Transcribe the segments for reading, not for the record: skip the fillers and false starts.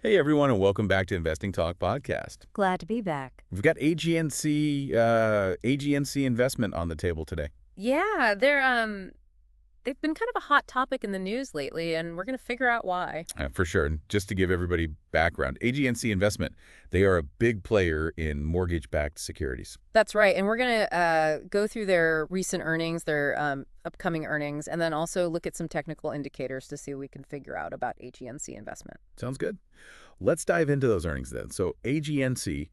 Hey everyone, and welcome back to Investing Talk Podcast. Glad to be back. We've got AGNC investment on the table today. Yeah, they've been kind of a hot topic in the news lately, and we're going to figure out why. For sure. And just to give everybody background, AGNC investment, they are a big player in mortgage-backed securities. That's right, and we're going to go through their recent earnings, their upcoming earnings, and then also look at some technical indicators to see what we can figure out about AGNC investment. Sounds good. Let's dive into those earnings then. So AGNC,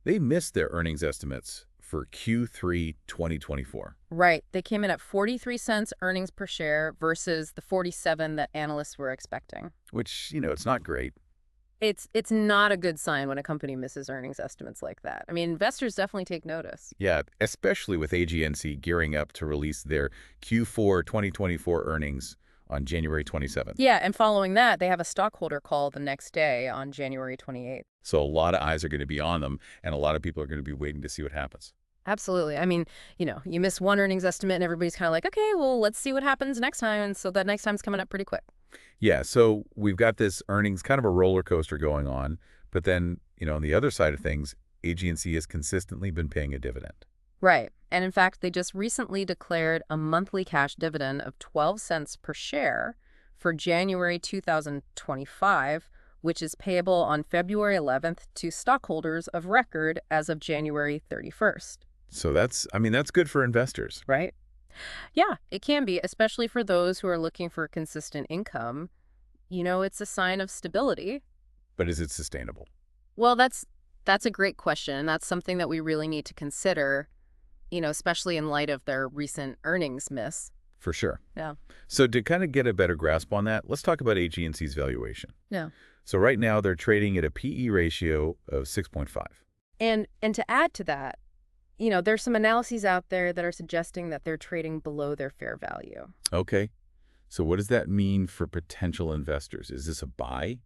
they missed their earnings estimates for Q3 2024. Right, they came in at 43 cents earnings per share versus the 47 that analysts were expecting. Which, it's not great. It's not a good sign when a company misses earnings estimates like that. I mean, investors definitely take notice. Yeah, especially with AGNC gearing up to release their Q4 2024 earnings on January 27th. Yeah, and following that, they have a stockholder call the next day on January 28th. So a lot of eyes are going to be on them, and a lot of people are going to be waiting to see what happens. Absolutely. I mean, you miss one earnings estimate and everybody's kind of like, okay, well, let's see what happens next time. And so that next time's coming up pretty quick. Yeah, so we've got this earnings kind of a roller coaster going on, but then, on the other side of things, AGNC has consistently been paying a dividend. Right. And in fact, they just recently declared a monthly cash dividend of 12 cents per share for January 2025, which is payable on February 11th to stockholders of record as of January 31st. So that's good for investors. Right? Yeah, it can be, especially for those who are looking for consistent income. It's a sign of stability. But is it sustainable? Well, that's a great question, and that's something that we really need to consider, especially in light of their recent earnings miss. For sure. Yeah. So to kind of get a better grasp on that, let's talk about AGNC's valuation. Yeah. So right now they're trading at a PE ratio of 6.5. And to add to that, there's some analyses out there that are suggesting that they're trading below their fair value. Okay. So what does that mean for potential investors? Is this a buy?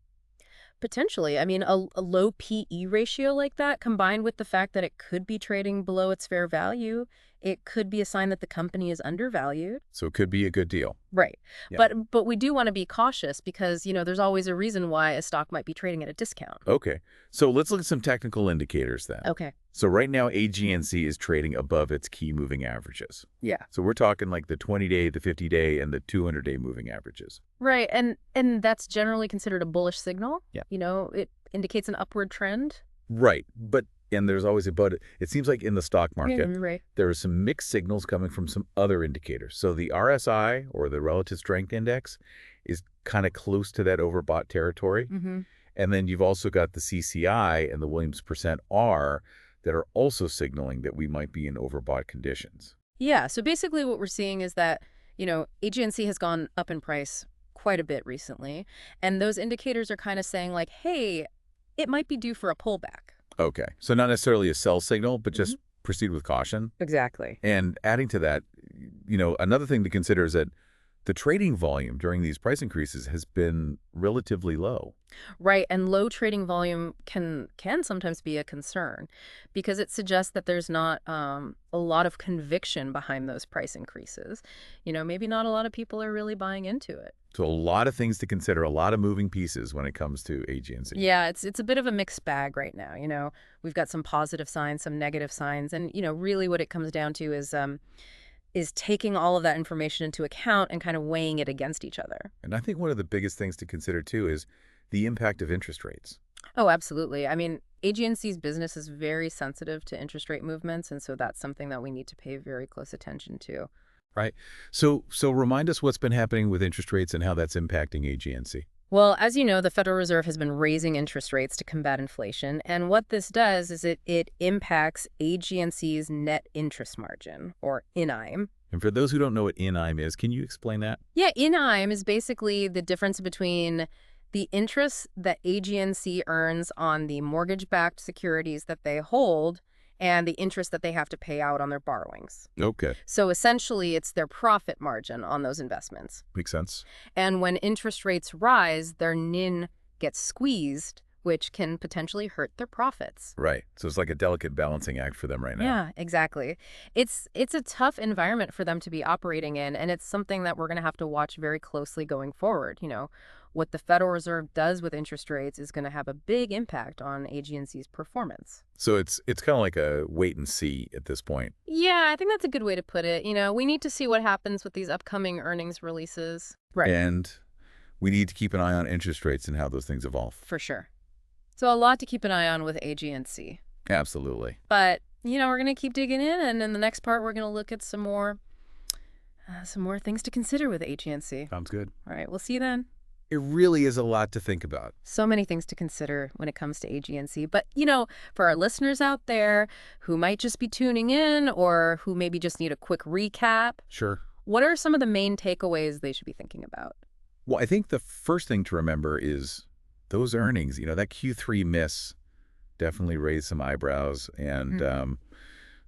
Potentially. I mean, a low PE ratio like that, combined with the fact that it could be trading below its fair value, it could be a sign that the company is undervalued. So it could be a good deal. Right. Yeah. But we do want to be cautious because, there's always a reason why a stock might be trading at a discount. Okay. So let's look at some technical indicators then. Okay. So right now, AGNC is trading above its key moving averages. Yeah. So we're talking like the 20-day, the 50-day, and the 200-day moving averages. Right. And that's generally considered a bullish signal. Yeah. It indicates an upward trend. Right. And there's always a but. It seems like in the stock market, Right. there are some mixed signals coming from some other indicators. So the RSI, or the Relative Strength Index, is kind of close to that overbought territory. Mm-hmm. And then you've also got the CCI and the Williams percent R that are also signaling that we might be in overbought conditions. Yeah. So basically what we're seeing is that, AGNC has gone up in price quite a bit recently. And those indicators are kind of saying like, hey, it might be due for a pullback. Okay. So not necessarily a sell signal, but just proceed with caution. Exactly. And adding to that, another thing to consider is that the trading volume during these price increases has been relatively low. Right. And low trading volume can sometimes be a concern because it suggests that there's not a lot of conviction behind those price increases. Maybe not a lot of people are really buying into it. So a lot of things to consider, a lot of moving pieces when it comes to AGNC. Yeah, it's a bit of a mixed bag right now. We've got some positive signs, some negative signs. And, really what it comes down to is taking all of that information into account and kind of weighing it against each other. And I think one of the biggest things to consider, too, is the impact of interest rates. Oh, absolutely. I mean, AGNC's business is very sensitive to interest rate movements, and so that's something that we need to pay very close attention to. Right. So remind us what's been happening with interest rates and how that's impacting AGNC. Well, as you know, the Federal Reserve has been raising interest rates to combat inflation. And what this does is it impacts AGNC's net interest margin, or INIM. And for those who don't know what INIM is, can you explain that? Yeah, INIM is basically the difference between the interest that AGNC earns on the mortgage-backed securities that they hold and the interest that they have to pay out on their borrowings. Okay. So essentially, it's their profit margin on those investments. Makes sense. And when interest rates rise, their NIN gets squeezed, which can potentially hurt their profits. Right. So it's like a delicate balancing act for them right now. Yeah, exactly. It's a tough environment for them to be operating in, and it's something that we're going to have to watch very closely going forward. what the Federal Reserve does with interest rates is going to have a big impact on AGNC's performance. So it's kind of like a wait and see at this point. Yeah, I think that's a good way to put it. We need to see what happens with these upcoming earnings releases. Right. And we need to keep an eye on interest rates and how those things evolve. For sure. So a lot to keep an eye on with AGNC. Absolutely. But, we're going to keep digging in, and in the next part, we're going to look at some more things to consider with AGNC. Sounds good. All right, we'll see you then. It really is a lot to think about. So many things to consider when it comes to AGNC. But, for our listeners out there who might just be tuning in or who maybe just need a quick recap, Sure. what are some of the main takeaways they should be thinking about? Well, I think the first thing to remember is those earnings. That Q3 miss definitely raised some eyebrows, and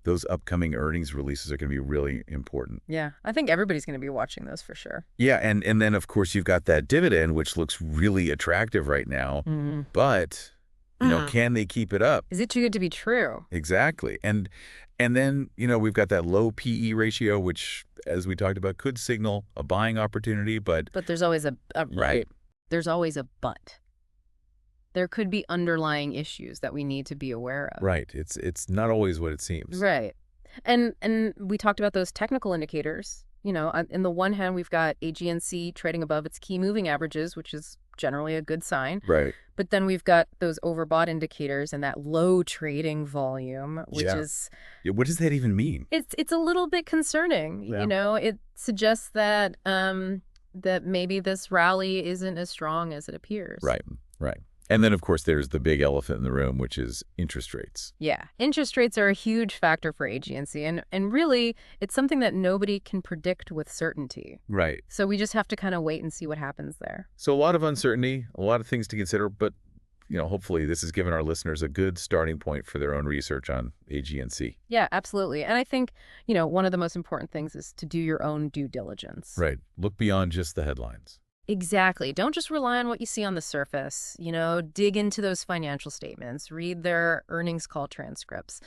those upcoming earnings releases are going to be really important. Yeah, I think everybody's going to be watching those for sure. Yeah, and then, of course, you've got that dividend, which looks really attractive right now. But, can they keep it up? Is it too good to be true? Exactly. And then, we've got that low PE ratio, which, as we talked about, could signal a buying opportunity. But there's always a right. There's always a but. There could be underlying issues that we need to be aware of. Right. It's not always what it seems. Right. And we talked about those technical indicators. On the one hand, we've got AGNC trading above its key moving averages, which is generally a good sign. Right. But then we've got those overbought indicators and that low trading volume, which is... Yeah, what does that even mean? It's a little bit concerning. Yeah. It suggests that that maybe this rally isn't as strong as it appears. Right. And then, of course, there's the big elephant in the room, which is interest rates. Yeah. Interest rates are a huge factor for AGNC, and really, it's something that nobody can predict with certainty. Right. So we just have to kind of wait and see what happens there. So a lot of uncertainty, a lot of things to consider, but, hopefully this has given our listeners a good starting point for their own research on AGNC. Yeah, absolutely. And I think, one of the most important things is to do your own due diligence. Right. Look beyond just the headlines. Exactly. Don't just rely on what you see on the surface. Dig into those financial statements, read their earnings call transcripts.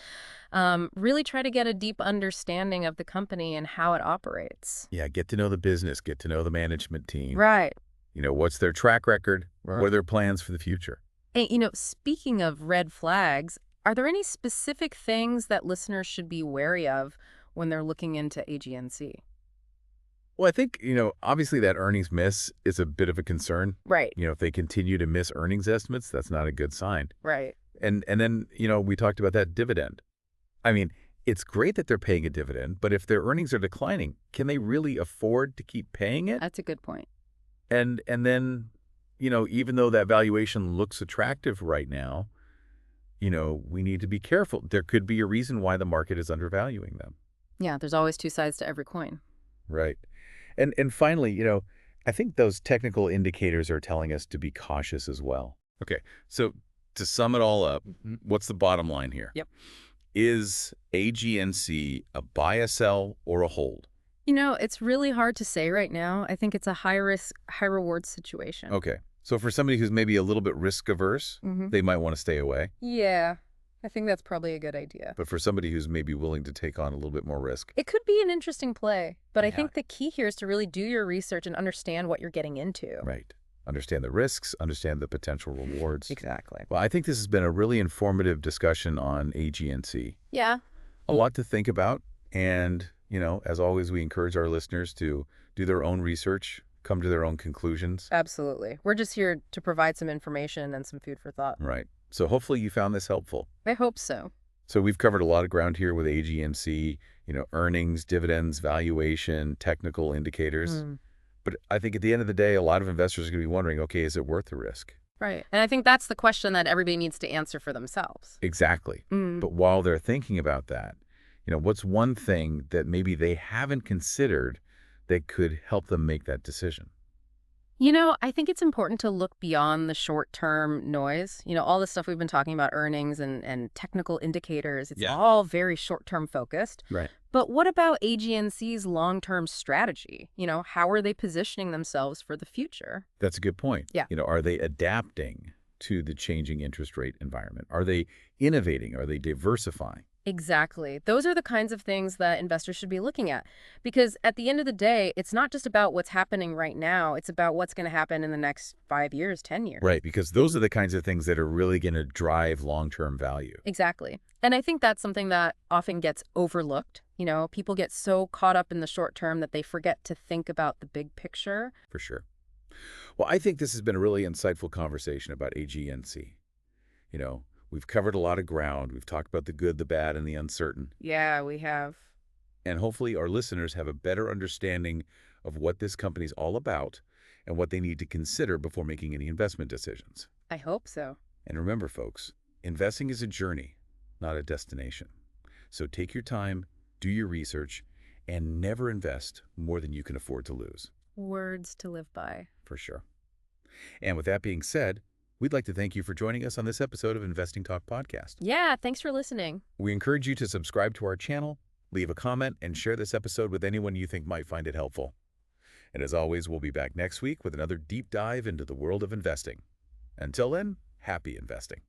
Really try to get a deep understanding of the company and how it operates. Yeah, get to know the business, get to know the management team. Right. What's their track record? Right. What are their plans for the future? And, speaking of red flags, are there any specific things that listeners should be wary of when they're looking into AGNC? Well, I think, obviously that earnings miss is a bit of a concern. Right. If they continue to miss earnings estimates, that's not a good sign. Right. And then, we talked about that dividend. I mean, it's great that they're paying a dividend, but if their earnings are declining, can they really afford to keep paying it? That's a good point. And then, even though that valuation looks attractive right now, we need to be careful. There could be a reason why the market is undervaluing them. Yeah, there's always two sides to every coin. Right. And finally, I think those technical indicators are telling us to be cautious as well. Okay, so to sum it all up, what's the bottom line here? Yep. Is AGNC a buy, a sell, or a hold? It's really hard to say right now. I think it's a high-risk, high-reward situation. Okay, so for somebody who's maybe a little bit risk-averse, they might want to stay away. Yeah, I think that's probably a good idea. But for somebody who's maybe willing to take on a little bit more risk. It could be an interesting play, but I Yeah. think the key here is to really do your research and understand what you're getting into. Right. Understand the risks, understand the potential rewards. Exactly. Well, I think this has been a really informative discussion on AGNC. Yeah. A lot to think about. And, as always, we encourage our listeners to do their own research, come to their own conclusions. Absolutely. We're just here to provide some information and some food for thought. Right. So hopefully you found this helpful. I hope so. So we've covered a lot of ground here with AGNC, earnings, dividends, valuation, technical indicators. But I think at the end of the day, a lot of investors are going to be wondering, okay, is it worth the risk? Right. And I think that's the question that everybody needs to answer for themselves. Exactly. But while they're thinking about that, what's one thing that maybe they haven't considered that could help them make that decision? I think it's important to look beyond the short-term noise. All the stuff we've been talking about, earnings and technical indicators, it's all very short-term focused. Right. But what about AGNC's long-term strategy? How are they positioning themselves for the future? That's a good point. Yeah. Are they adapting to the changing interest rate environment? Are they innovating? Are they diversifying? Exactly. Those are the kinds of things that investors should be looking at. Because at the end of the day, it's not just about what's happening right now, it's about what's going to happen in the next 5 years, 10 years. Right, because those are the kinds of things that are really going to drive long-term value. Exactly. And I think that's something that often gets overlooked. People get so caught up in the short term that they forget to think about the big picture. For sure. Well, I think this has been a really insightful conversation about AGNC. You know, we've covered a lot of ground. We've talked about the good, the bad, and the uncertain. Yeah, we have. And hopefully our listeners have a better understanding of what this company's all about and what they need to consider before making any investment decisions. I hope so. And remember, folks, investing is a journey, not a destination. So take your time, do your research, and never invest more than you can afford to lose. Words to live by. For sure. And with that being said, we'd like to thank you for joining us on this episode of Investing Talk Podcast. Yeah, thanks for listening. We encourage you to subscribe to our channel, leave a comment, and share this episode with anyone you think might find it helpful. And as always, we'll be back next week with another deep dive into the world of investing. Until then, happy investing.